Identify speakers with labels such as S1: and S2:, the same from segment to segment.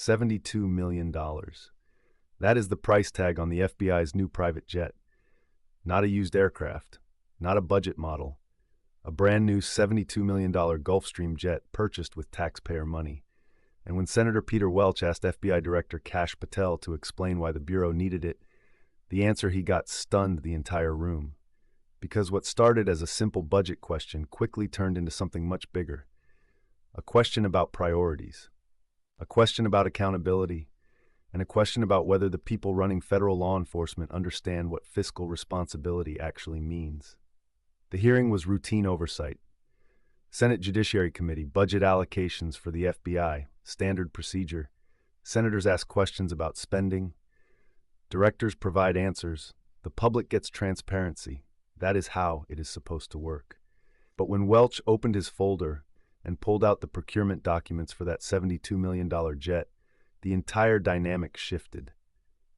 S1: $72 million. That is the price tag on the FBI's new private jet. Not a used aircraft, not a budget model. A brand new $72 million Gulfstream jet purchased with taxpayer money. And when Senator Peter Welch asked FBI Director Kash Patel to explain why the Bureau needed it, the answer he got stunned the entire room. Because what started as a simple budget question quickly turned into something much bigger. A question about priorities. A question about accountability. And a question about whether the people running federal law enforcement understand what fiscal responsibility actually means. The hearing was routine oversight. Senate Judiciary Committee, budget allocations for the FBI, standard procedure. Senators ask questions about spending. Directors provide answers. The public gets transparency. That is how it is supposed to work. But when Welch opened his folder and pulled out the procurement documents for that $72 million jet, the entire dynamic shifted.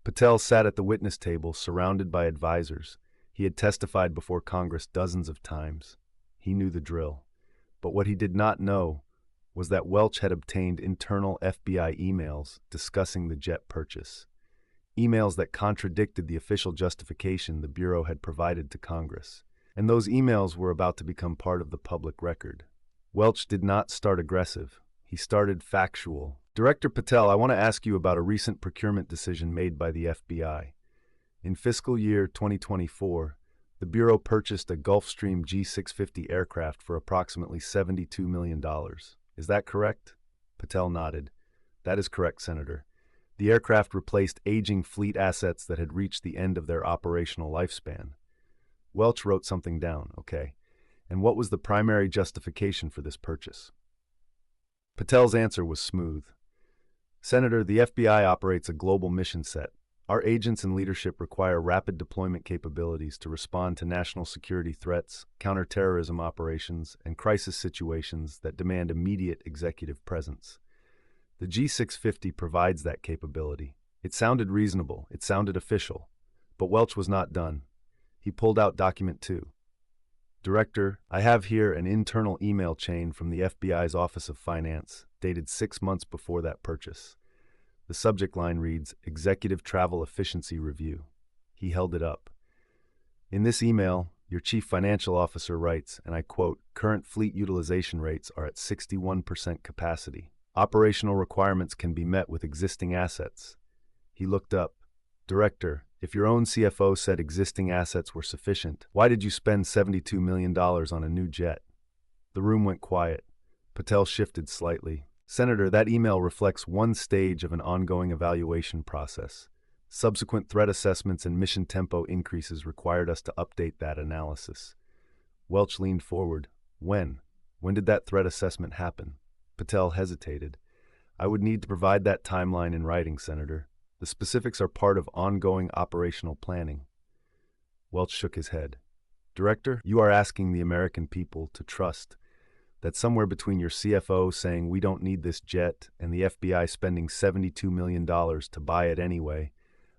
S1: Patel sat at the witness table surrounded by advisors. He had testified before Congress dozens of times. He knew the drill. But what he did not know was that Welch had obtained internal FBI emails discussing the jet purchase. Emails that contradicted the official justification the Bureau had provided to Congress. And those emails were about to become part of the public record. Welch did not start aggressive. He started factual. Director Patel, I want to ask you about a recent procurement decision made by the FBI. In fiscal year 2024, the Bureau purchased a Gulfstream G650 aircraft for approximately $72 million. Is that correct? Patel nodded. That is correct, Senator. The aircraft replaced aging fleet assets that had reached the end of their operational lifespan. Welch wrote something down, okay. And what was the primary justification for this purchase? Patel's answer was smooth. Senator, the FBI operates a global mission set. Our agents and leadership require rapid deployment capabilities to respond to national security threats, counterterrorism operations, and crisis situations that demand immediate executive presence. The G650 provides that capability. It sounded reasonable, it sounded official, but Welch was not done. He pulled out document 2. Director, I have here an internal email chain from the FBI's Office of Finance, dated 6 months before that purchase. The subject line reads, Executive Travel Efficiency Review. He held it up. In this email, your chief financial officer writes, and I quote, current fleet utilization rates are at 61% capacity. Operational requirements can be met with existing assets. He looked up. Director, if your own CFO said existing assets were sufficient, why did you spend $72 million on a new jet? The room went quiet. Patel shifted slightly. Senator, that email reflects one stage of an ongoing evaluation process. Subsequent threat assessments and mission tempo increases required us to update that analysis. Welch leaned forward. When? When did that threat assessment happen? Patel hesitated. I would need to provide that timeline in writing, Senator. The specifics are part of ongoing operational planning. Welch shook his head. Director, you are asking the American people to trust that somewhere between your CFO saying we don't need this jet and the FBI spending $72 million to buy it anyway,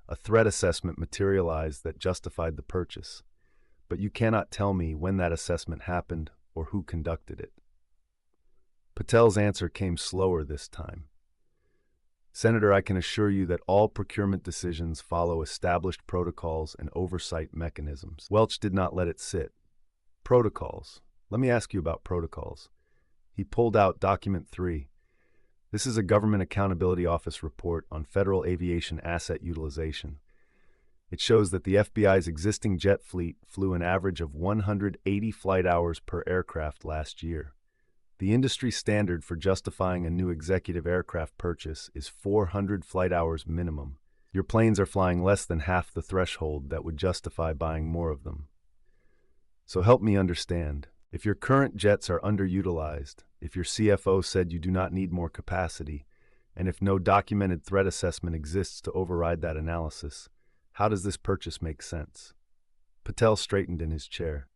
S1: a threat assessment materialized that justified the purchase. But you cannot tell me when that assessment happened or who conducted it. Patel's answer came slower this time. Senator, I can assure you that all procurement decisions follow established protocols and oversight mechanisms. Welch did not let it sit. Protocols. Let me ask you about protocols. He pulled out document 3. This is a Government Accountability Office report on federal aviation asset utilization. It shows that the FBI's existing jet fleet flew an average of 180 flight hours per aircraft last year. The industry standard for justifying a new executive aircraft purchase is 400 flight hours minimum. Your planes are flying less than half the threshold that would justify buying more of them. So help me understand. If your current jets are underutilized, if your CFO said you do not need more capacity, and if no documented threat assessment exists to override that analysis, how does this purchase make sense? Patel straightened in his chair.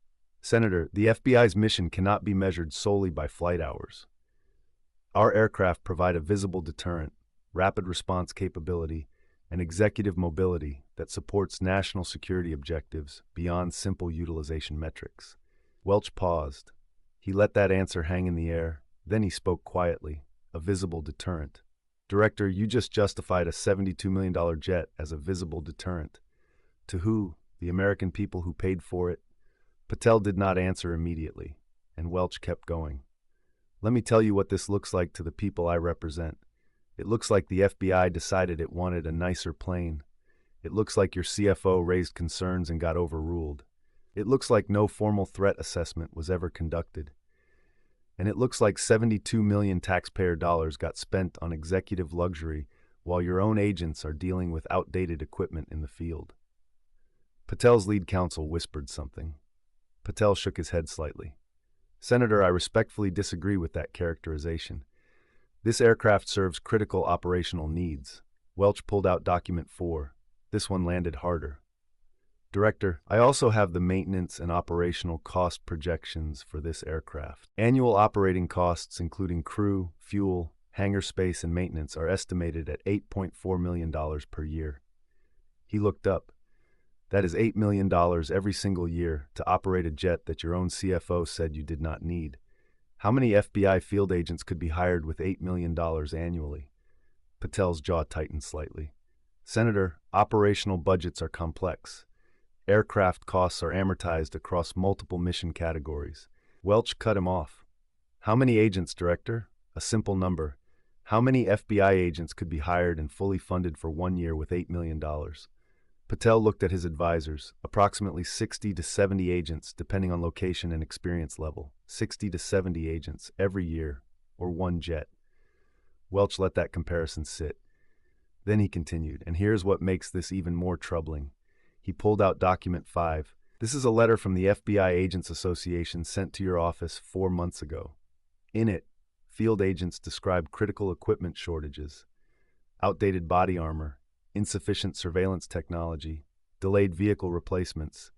S1: Senator, the FBI's mission cannot be measured solely by flight hours. Our aircraft provide a visible deterrent, rapid response capability, and executive mobility that supports national security objectives beyond simple utilization metrics. Welch paused. He let that answer hang in the air, then he spoke quietly. A visible deterrent. Director, you just justified a $72 million jet as a visible deterrent. To who? The American people who paid for it? Patel did not answer immediately, and Welch kept going. Let me tell you what this looks like to the people I represent. It looks like the FBI decided it wanted a nicer plane. It looks like your CFO raised concerns and got overruled. It looks like no formal threat assessment was ever conducted. And it looks like 72 million taxpayer dollars got spent on executive luxury while your own agents are dealing with outdated equipment in the field. Patel's lead counsel whispered something. Patel shook his head slightly. Senator, I respectfully disagree with that characterization. This aircraft serves critical operational needs. Welch pulled out document 4. This one landed harder. Director, I also have the maintenance and operational cost projections for this aircraft. Annual operating costs, including crew, fuel, hangar space, and maintenance, are estimated at $8.4 million per year. He looked up. That is $8 million every single year to operate a jet that your own CFO said you did not need. How many FBI field agents could be hired with $8 million annually? Patel's jaw tightened slightly. Senator, operational budgets are complex. Aircraft costs are amortized across multiple mission categories. Welch cut him off. How many agents, Director? A simple number. How many FBI agents could be hired and fully funded for 1 year with $8 million? Patel looked at his advisors. Approximately 60 to 70 agents, depending on location and experience level. 60 to 70 agents every year, or 1 jet. Welch let that comparison sit. Then he continued, and here's what makes this even more troubling. He pulled out document 5. This is a letter from the FBI Agents Association sent to your office 4 months ago. In it, field agents describe critical equipment shortages, outdated body armor, insufficient surveillance technology, delayed vehicle replacements.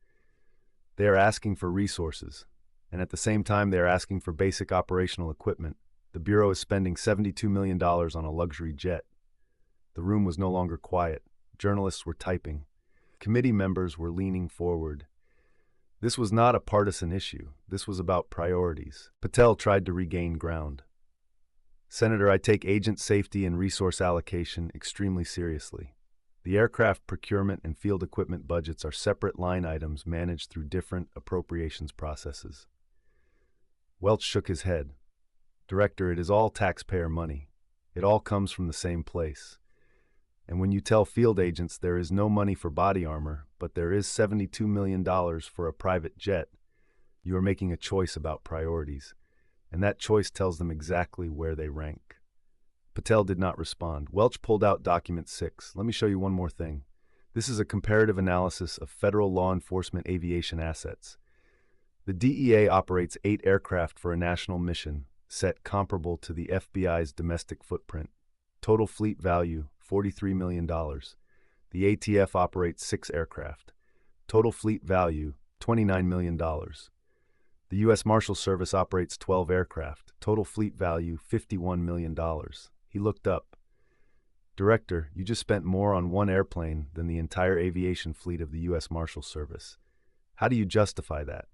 S1: They are asking for resources, and at the same time they are asking for basic operational equipment. The Bureau is spending $72 million on a luxury jet. The room was no longer quiet. Journalists were typing. Committee members were leaning forward. This was not a partisan issue. This was about priorities. Patel tried to regain ground. Senator, I take agent safety and resource allocation extremely seriously. The aircraft procurement and field equipment budgets are separate line items managed through different appropriations processes. Welch shook his head. Director, it is all taxpayer money. It all comes from the same place. And when you tell field agents there is no money for body armor, but there is $72 million for a private jet, you are making a choice about priorities, and that choice tells them exactly where they rank. Patel did not respond. Welch pulled out document 6. Let me show you one more thing. This is a comparative analysis of federal law enforcement aviation assets. The DEA operates 8 aircraft for a national mission, set comparable to the FBI's domestic footprint. Total fleet value, $43 million. The ATF operates 6 aircraft. Total fleet value, $29 million. The U.S. Marshal Service operates 12 aircraft. Total fleet value, $51 million. He looked up. Director, you just spent more on one airplane than the entire aviation fleet of the U.S. Marshal Service. How do you justify that?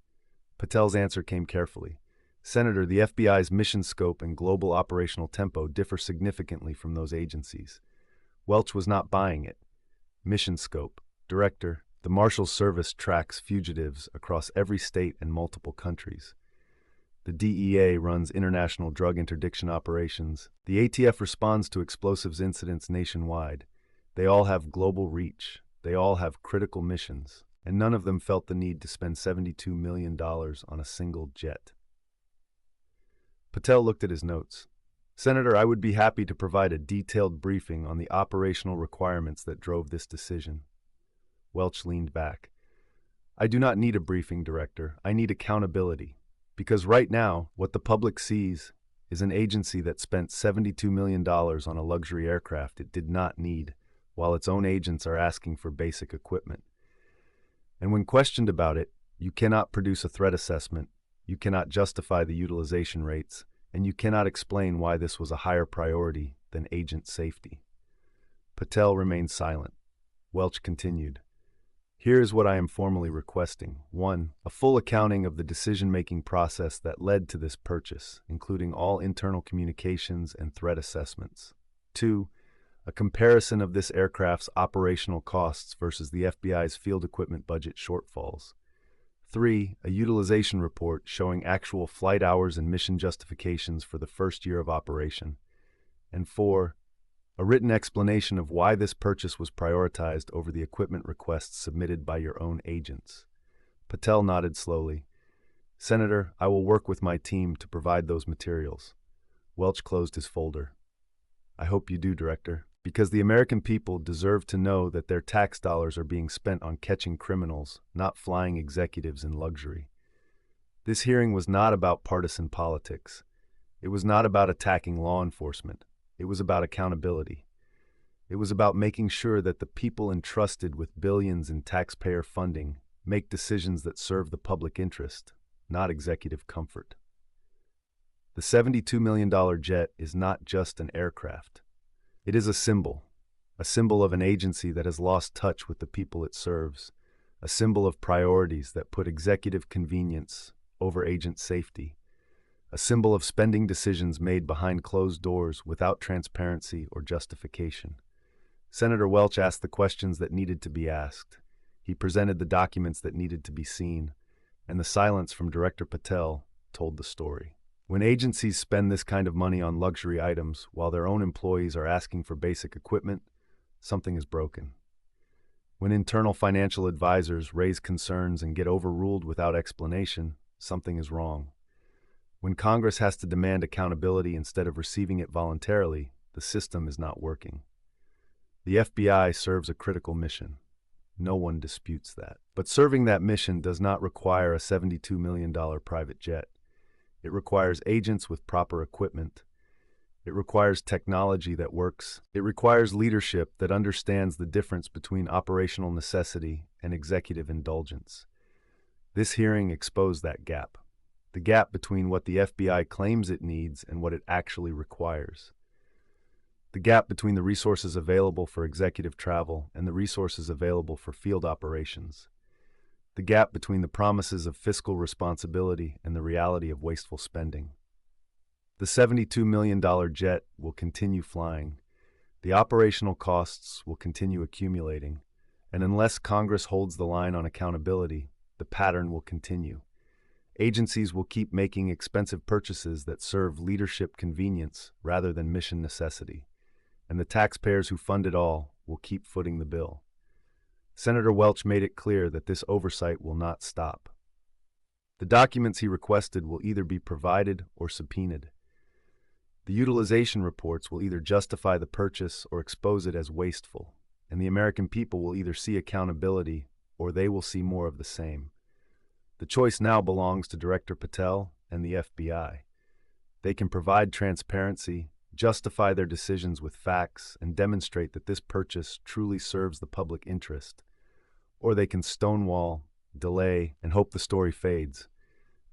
S1: Patel's answer came carefully. Senator, the FBI's mission scope and global operational tempo differ significantly from those agencies. Welch was not buying it. Mission scope. Director, the Marshal Service tracks fugitives across every state and multiple countries. The DEA runs international drug interdiction operations. The ATF responds to explosives incidents nationwide. They all have global reach. They all have critical missions. And none of them felt the need to spend $72 million on a single jet. Patel looked at his notes. Senator, I would be happy to provide a detailed briefing on the operational requirements that drove this decision. Welch leaned back. I do not need a briefing, Director. I need accountability. Because right now, what the public sees is an agency that spent $72 million on a luxury aircraft it did not need, while its own agents are asking for basic equipment. And when questioned about it, you cannot produce a threat assessment, you cannot justify the utilization rates, and you cannot explain why this was a higher priority than agent safety. Patel remained silent. Welch continued. Here is what I am formally requesting. 1. A full accounting of the decision-making process that led to this purchase, including all internal communications and threat assessments. 2. A comparison of this aircraft's operational costs versus the FBI's field equipment budget shortfalls. 3. A utilization report showing actual flight hours and mission justifications for the first year of operation. And 4. A written explanation of why this purchase was prioritized over the equipment requests submitted by your own agents. Patel nodded slowly. Senator, I will work with my team to provide those materials. Welch closed his folder. I hope you do, Director, because the American people deserve to know that their tax dollars are being spent on catching criminals, not flying executives in luxury. This hearing was not about partisan politics. It was not about attacking law enforcement. It was about accountability. It was about making sure that the people entrusted with billions in taxpayer funding make decisions that serve the public interest, not executive comfort. The $72 million jet is not just an aircraft. It is a symbol of an agency that has lost touch with the people it serves, a symbol of priorities that put executive convenience over agent safety, a symbol of spending decisions made behind closed doors without transparency or justification. Senator Welch asked the questions that needed to be asked. He presented the documents that needed to be seen, and the silence from Director Patel told the story. When agencies spend this kind of money on luxury items while their own employees are asking for basic equipment, something is broken. When internal financial advisors raise concerns and get overruled without explanation, something is wrong. When Congress has to demand accountability instead of receiving it voluntarily, the system is not working. The FBI serves a critical mission. No one disputes that. But serving that mission does not require a $72 million private jet. It requires agents with proper equipment. It requires technology that works. It requires leadership that understands the difference between operational necessity and executive indulgence. This hearing exposed that gap, the gap between what the FBI claims it needs and what it actually requires. The gap between the resources available for executive travel and the resources available for field operations. The gap between the promises of fiscal responsibility and the reality of wasteful spending. The $72 million jet will continue flying. The operational costs will continue accumulating. And unless Congress holds the line on accountability, the pattern will continue. Agencies will keep making expensive purchases that serve leadership convenience rather than mission necessity. And the taxpayers who fund it all will keep footing the bill. Senator Welch made it clear that this oversight will not stop. The documents he requested will either be provided or subpoenaed. The utilization reports will either justify the purchase or expose it as wasteful, and the American people will either see accountability or they will see more of the same. The choice now belongs to Director Patel and the FBI. They can provide transparency, justify their decisions with facts, and demonstrate that this purchase truly serves the public interest. Or they can stonewall, delay, and hope the story fades.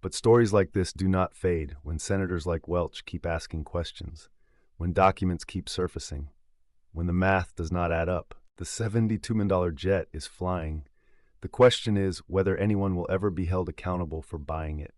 S1: But stories like this do not fade when senators like Welch keep asking questions, when documents keep surfacing, when the math does not add up. The $72 million jet is flying. The question is whether anyone will ever be held accountable for buying it.